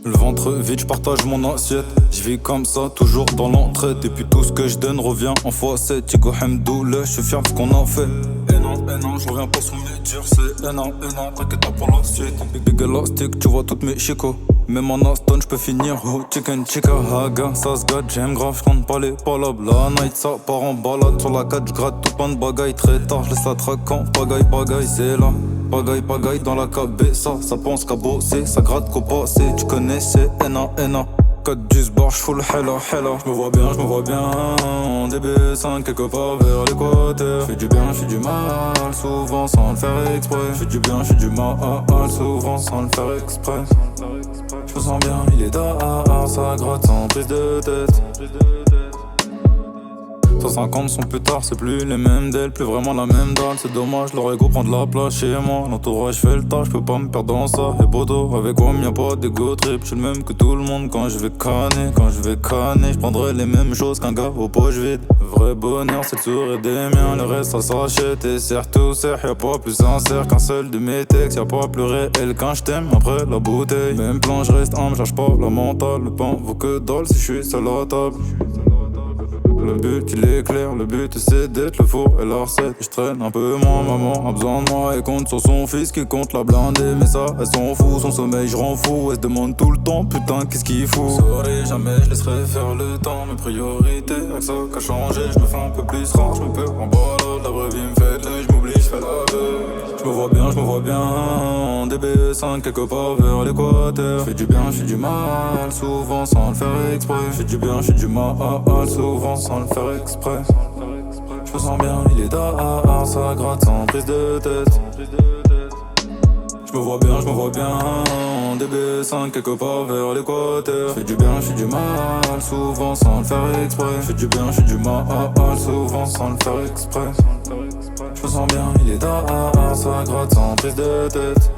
Le ventre vide, je partage mon assiette. Je vis comme ça, toujours dans l'entraide. Et puis tout ce que je donne revient en x7. Tigo Hamdoullah, je suis fier de ce qu'on a fait. Et non, je reviens pas sur mes durs. C'est non, t'inquiète pas pour la suite. Big élastique, tu vois toutes mes chicots. Même en Aston, je peux finir. Oh, chicken, chica, haga, ça se gâte. J'aime grave, j'compte pas les palabres. La night, ça part en balade. Sur la 4, j'gratte tout plein de bagaille. Très tard, j'laisse la traquant. Pagaille, c'est là. Pagaille dans la cabessa. Ça pense qu'à bosser, ça gratte qu'au passé. Tu connais, c'est NA. 4-10 bar, j'full hella. J'me vois bien en DB5 quelque part vers l'équateur. J'fais du bien, j'fais du mal, souvent sans le faire exprès. J'fais du bien, j'fais du mal, souvent sans le faire exprès. J'me sens bien, il est tard, ça gratte sans prise de tête. 150 sont plus tard, c'est plus les mêmes d'elles, plus vraiment la même dalle. C'est dommage, leur ego prend de la place chez moi. L'entourage fait le tas, j'peux pas me perdre dans ça. Et bodo, avec moi y'a pas d'ego trip. J'suis le même que tout le monde quand je vais canner. J'prendrai les mêmes choses qu'un gars aux poches vides. Vrai bonheur, c'est de sourire des miens. Le reste ça s'achète et tout serre. Y'a pas plus sincère qu'un seul de mes textes. Y'a pas plus réel quand j't'aime après la bouteille. Même plan, j'reste humble, j'lâche pas la mentale. Le pain vaut que dalle si j'suis seul à table. Le but il est clair, le but c'est d'être le four et la recette. Je traîne un peu moins, maman a besoin de moi et compte sur son fils qui compte la blindée. Mais ça, elle s'en fout, son sommeil je rends fou. Elle se demande tout le temps, putain qu'est-ce qu'il fout. Saurais jamais, je laisserai faire le temps. Mes priorités, avec ça qu'a changé. Je me fais un peu plus rare, je me perds en balade. La vraie vie me fait l'œil, je m'oublie, je fais la veille. Je me vois bien en DB5 quelque part vers l'équateur. J'fais du bien, j'fais du mal, souvent sans le faire exprès. J'fais du bien, j'fais du mal, souvent sans le faire exprès. J'me sens bien, il est tard, ça gratte sans prise de tête. J'me vois bien en DB5 quelque part vers l'équateur. J'fais du bien, j'fais du mal, souvent sans le faire exprès. J'fais du bien, j'fais du mal, souvent sans le faire exprès. J'me sens bien, il est tard, ça gratte sans prise de tête.